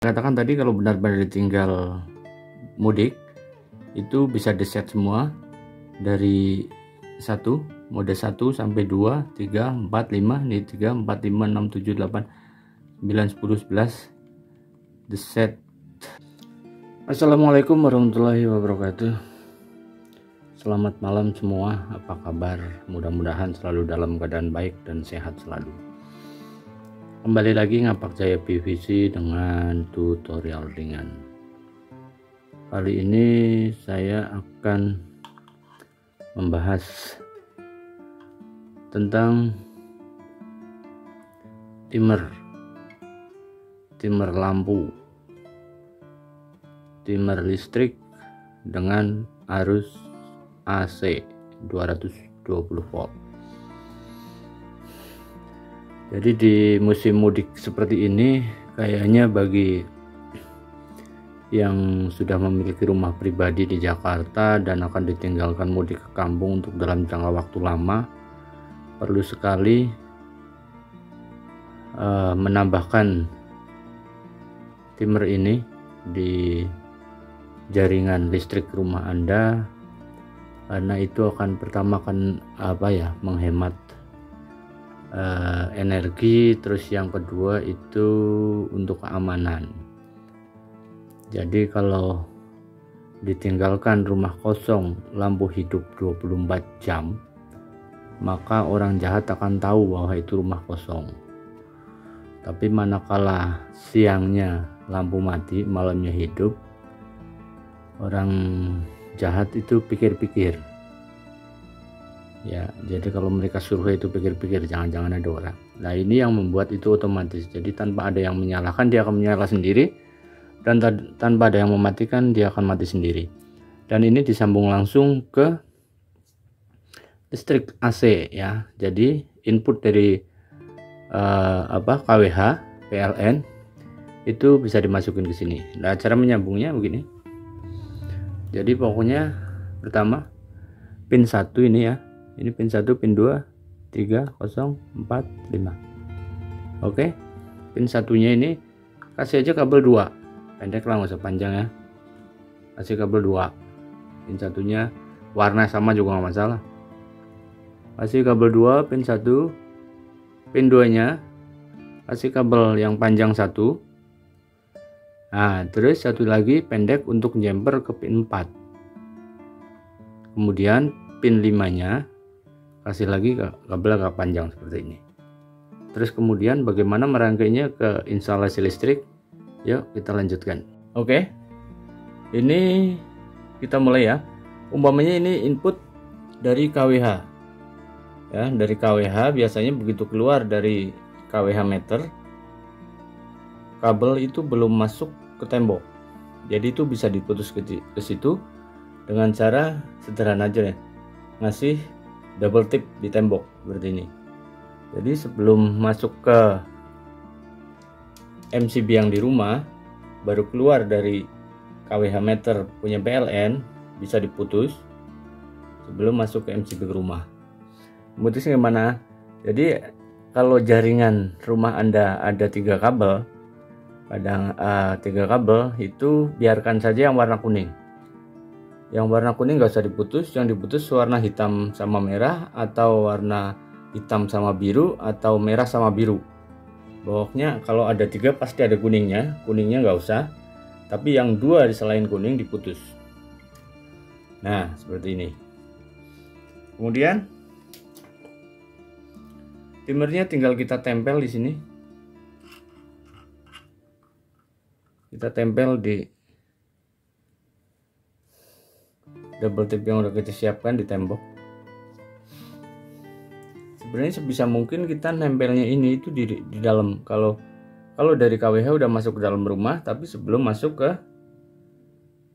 Katakan tadi kalau benar-benar ditinggal mudik itu bisa diset semua dari mode 1 sampai 2, 3, 4, 5, ini 3, 4, 5, 6, 7, 8, 9, 10, 11 the set. Assalamualaikum warahmatullahi wabarakatuh. Selamat malam semua, apa kabar? Mudah-mudahan selalu dalam keadaan baik dan sehat selalu. Kembali lagi Ngapak Jaya PVC dengan tutorial ringan. Kali ini saya akan membahas tentang timer lampu, timer listrik dengan arus AC 220 volt. Jadi di musim mudik seperti ini kayaknya bagi yang sudah memiliki rumah pribadi di Jakarta dan akan ditinggalkan mudik ke kampung untuk dalam jangka waktu lama, perlu sekali menambahkan timer ini di jaringan listrik rumah Anda, karena itu akan pertama menghemat energi, terus yang kedua itu untuk keamanan. Jadi kalau ditinggalkan rumah kosong, lampu hidup 24 jam, maka orang jahat akan tahu bahwa itu rumah kosong. Tapi manakala siangnya lampu mati, malamnya hidup, orang jahat itu pikir-pikir. Ya, jadi kalau mereka survei itu pikir-pikir, jangan-jangan ada orang. Nah, ini yang membuat itu otomatis. Jadi tanpa ada yang menyalakan, dia akan menyala sendiri, dan tanpa ada yang mematikan, dia akan mati sendiri. Dan ini disambung langsung ke listrik AC ya. Jadi input dari KWH PLN itu bisa dimasukin ke sini. Nah, cara menyambungnya begini. Jadi pokoknya pertama pin 1 ini ya. Ini pin 1, pin 2, 3, 0, 4, 5. Oke. Pin satunya ini kasih aja kabel 2. Pendek lah, nggak usah panjang ya. Kasih kabel 2. Pin satunya warna sama juga nggak masalah. Kasih kabel 2 pin 1. Pin 2 nya kasih kabel yang panjang 1. Nah, terus satu lagi pendek untuk jumper ke pin 4. Kemudian pin 5 nya kasih lagi kabel agak panjang seperti ini. Terus kemudian bagaimana merangkainya ke instalasi listrik? Yuk kita lanjutkan. Oke, ini kita mulai ya. Umpamanya ini input dari KWH ya. Dari KWH biasanya begitu keluar dari KWH meter, kabel itu belum masuk ke tembok, jadi itu bisa diputus ke situ dengan cara sederhana aja ya, ngasih double tip di tembok seperti ini. Jadi sebelum masuk ke MCB yang di rumah, baru keluar dari KWH meter punya PLN, bisa diputus sebelum masuk ke MCB ke rumah. Putusnya gimana? Jadi kalau jaringan rumah Anda ada 3 kabel, kadang 3 kabel itu biarkan saja yang warna kuning. Yang warna kuning nggak usah diputus, yang diputus warna hitam sama merah, atau warna hitam sama biru, atau merah sama biru. Pokoknya kalau ada 3 pasti ada kuningnya, kuningnya nggak usah, tapi yang 2 selain kuning diputus. Nah, seperti ini. Kemudian timernya tinggal kita tempel di sini. Kita tempel di double tip yang udah kita siapkan di tembok. Sebenarnya sebisa mungkin kita nempelnya ini itu di dalam. Kalau dari KWH udah masuk ke dalam rumah, tapi sebelum masuk ke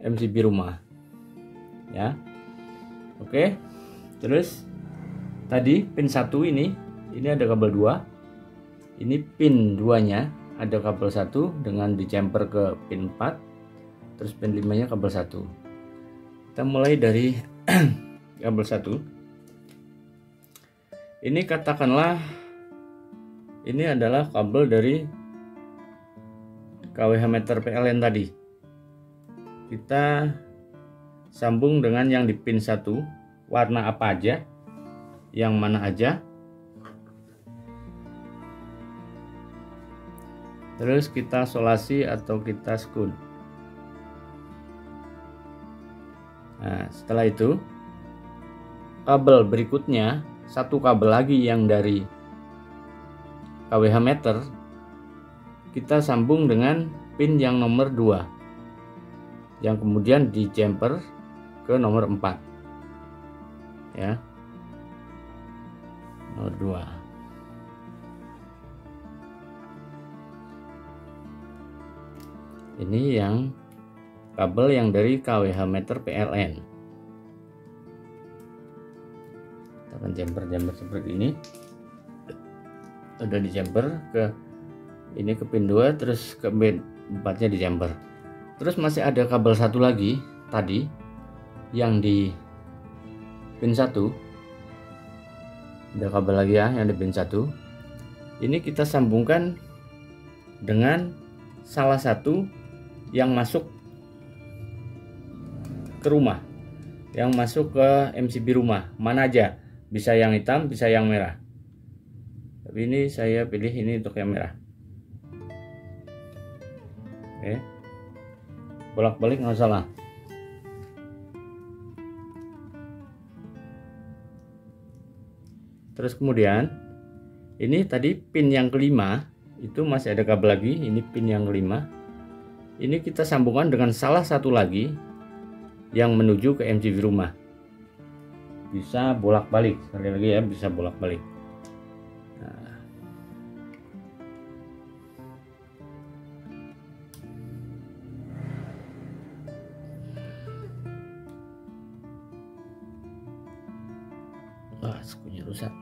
MCB rumah ya. Oke, terus tadi pin 1 ini ada kabel 2. Ini pin 2 nya ada kabel 1 dengan di jumper ke pin 4, terus pin 5 nya kabel 1. Kita mulai dari kabel 1. Ini katakanlah ini adalah kabel dari kWh meter PLN tadi. Kita sambung dengan yang di pin 1, warna apa aja, yang mana aja. Terus kita solasi atau kita skun. Nah, setelah itu kabel berikutnya, satu kabel lagi yang dari kWh meter, kita sambung dengan pin yang nomor 2, yang kemudian di jumper ke nomor 4 ya, nomor 2. Ini yang kabel yang dari kWh meter PLN. Kita akan jumper seperti ini. Udah di jumper ke ini, ke pin 2, terus ke pin 4 nya di jumper. Terus masih ada kabel satu lagi tadi yang di pin 1. Ada kabel lagi ya yang di pin 1. Ini kita sambungkan dengan salah satu yang masuk ke rumah, yang masuk ke MCB rumah. Mana aja, bisa yang hitam, bisa yang merah. Tapi ini saya pilih ini untuk yang merah. Oke, bolak-balik nggak salah. Terus kemudian ini tadi pin yang kelima itu masih ada kabel lagi. Ini pin yang kelima. Ini kita sambungkan dengan salah satu lagi yang menuju ke MCB rumah. Bisa bolak-balik, sekali lagi ya, bisa bolak-balik. Wah, skunya rusak.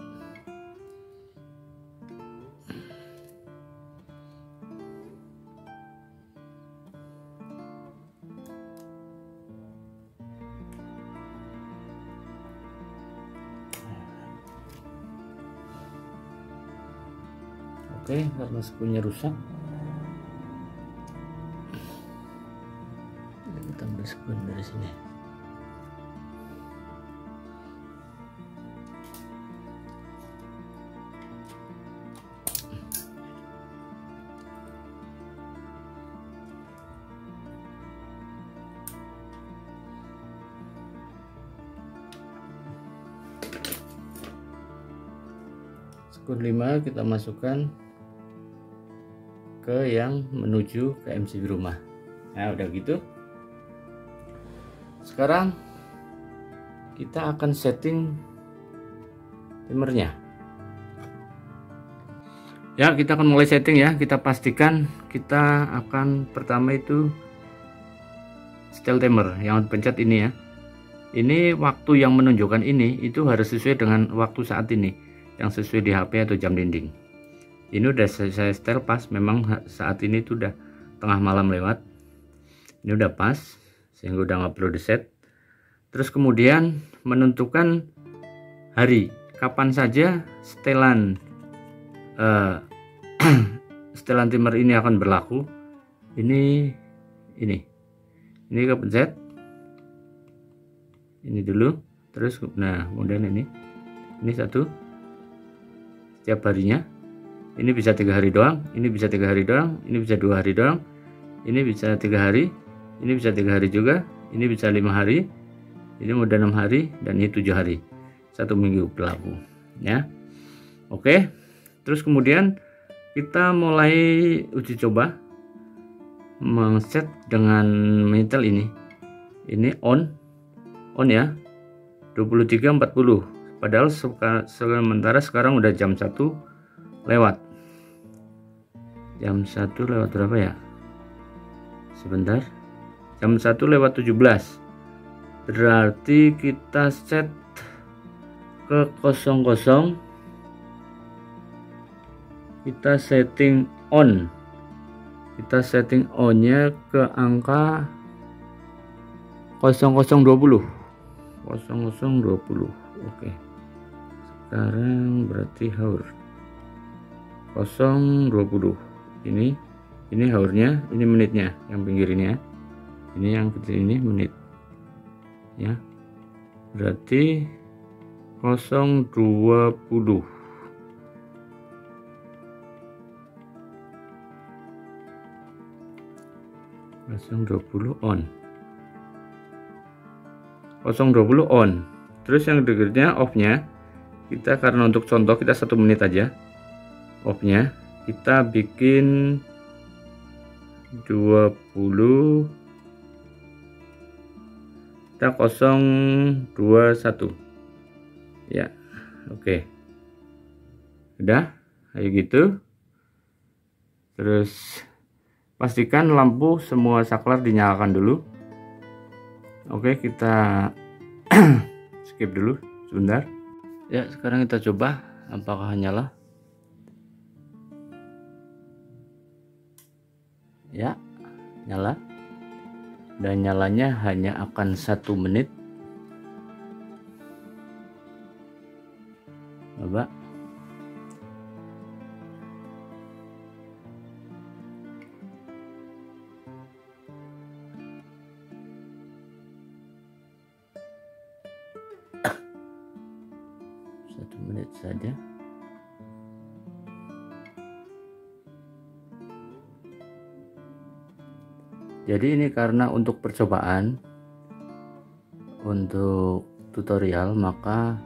Oke, karena skunya rusak, kita ambil skun dari sini. Skun 5 kita masukkan ke yang menuju ke MCB rumah. Nah, udah gitu. Sekarang kita akan setting timernya. Ya, kita akan mulai setting ya. Kita pastikan kita akan pertama itu setel timer yang pencet ini ya. Ini waktu yang menunjukkan ini itu harus sesuai dengan waktu saat ini, yang sesuai di HP atau jam dinding. Ini udah saya setel pas, memang saat ini tuh udah tengah malam lewat. Ini udah pas, sehingga udah nggak perlu di set. Terus kemudian menentukan hari, kapan saja setelan setelan timer ini akan berlaku. Ini kepencet. Ini dulu, terus nah kemudian ini satu setiap harinya. Ini bisa 3 hari doang, ini bisa 3 hari doang, ini bisa 2 hari doang, ini bisa 3 hari, ini bisa 3 hari juga, ini bisa 5 hari, ini udah 6 hari, dan ini 7 hari, 1 minggu berlaku ya. Oke, terus kemudian kita mulai uji coba mengset dengan menyetel ini on ya, 23.40, padahal sementara sekarang udah jam 1 lewat. Jam 1 lewat berapa ya? Sebentar. Jam 1 lewat 17. Berarti kita set ke 00. Kita setting on. Kita setting on-nya ke angka 0020. 0020. Oke. Sekarang berarti hour 020. Ini Ini hournya, ini menitnya, yang pinggir ini ya. Ini yang kecil ini menit. Ya. Berarti 0.20. 0.20 on. 0.20 on. Terus yang berikutnya off-nya, kita karena untuk contoh kita 1 menit aja. Off-nya kita bikin 20, kita 021 ya. Oke, udah kayak gitu. Terus pastikan lampu semua saklar dinyalakan dulu. Oke, kita skip dulu sebentar ya. Sekarang kita coba apakah nyala. Ya, nyala, dan nyalanya hanya akan 1 menit. Coba. Satu menit saja. Jadi ini karena untuk percobaan, untuk tutorial, maka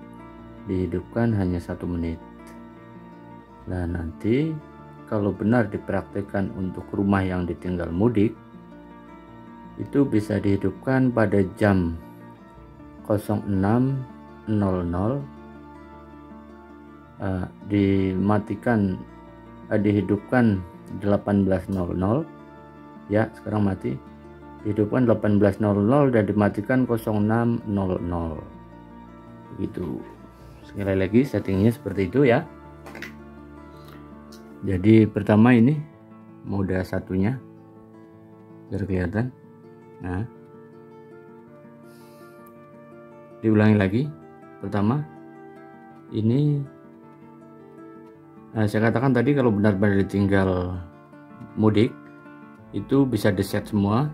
dihidupkan hanya 1 menit. Nah, nanti kalau benar dipraktikkan untuk rumah yang ditinggal mudik, itu bisa dihidupkan pada jam 06.00, dihidupkan 18.00 ya. Sekarang mati, dihidupkan 18.00 dan dimatikan 06.00 begitu. Sekali lagi settingnya seperti itu ya. Jadi pertama ini mode satunya biar kelihatan. Nah, diulangi lagi. Pertama ini, saya katakan tadi kalau benar-benar ditinggal mudik itu bisa di set semua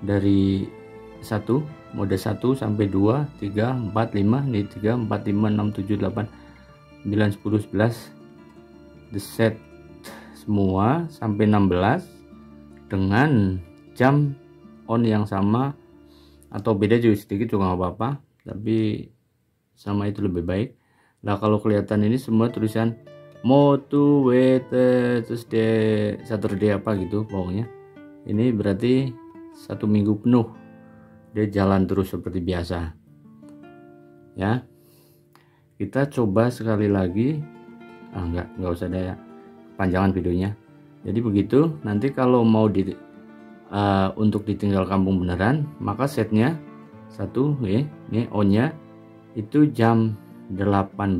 dari mode 1 sampai 2, 3, 4, 5, ini 3, 4, 5, 6, 7, 8, 9, 10, 11 di set semua sampai 16 dengan jam on yang sama, atau beda juga sedikit juga nggak apa-apa, tapi sama itu lebih baik. Nah, kalau kelihatan ini semua tulisan Motu Wete terus Saturday apa gitu pokoknya, ini berarti 1 minggu penuh dia jalan terus seperti biasa ya. Kita coba sekali lagi. Nggak usah ada panjangan videonya. Jadi begitu. Nanti kalau mau untuk ditinggal kampung beneran, maka setnya 1 ya, ini on-nya itu jam 18.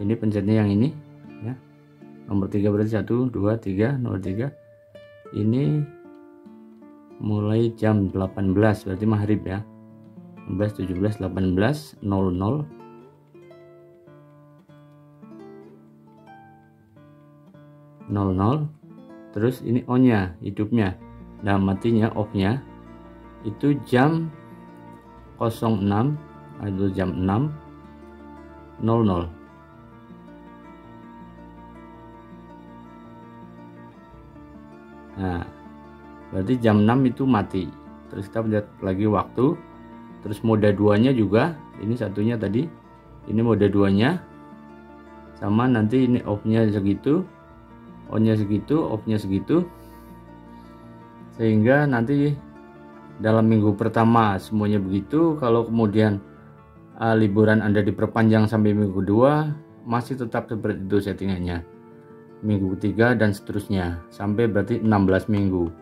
Ini pencetnya yang ini ya, nomor 3 berarti 1, 2, 3, nomor 3 ini mulai jam 18 berarti maghrib ya. 16, 17, 18, 00 00. Terus ini on-nya, hidupnya. Nah, matinya, off-nya itu jam 06 atau jam 6.00. Nah, berarti jam 6 itu mati. Terus kita lihat lagi waktu. Terus mode 2 nya juga, ini satunya tadi, ini mode 2 nya sama, nanti ini off nya segitu, on nya segitu, off nya segitu, sehingga nanti dalam minggu pertama semuanya begitu. Kalau kemudian liburan Anda diperpanjang sampai minggu kedua, masih tetap seperti itu settingannya. Minggu ketiga dan seterusnya sampai berarti 16 minggu.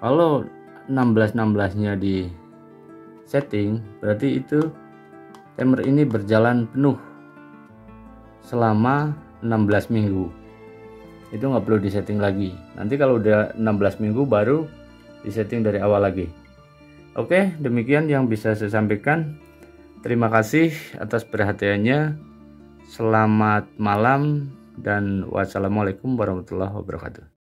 Kalau 16 nya di setting, berarti itu timer ini berjalan penuh selama 16 minggu. Itu nggak perlu disetting lagi. Nanti kalau udah 16 minggu baru disetting dari awal lagi. Oke, demikian yang bisa saya sampaikan. Terima kasih atas perhatiannya. Selamat malam dan wassalamualaikum warahmatullahi wabarakatuh.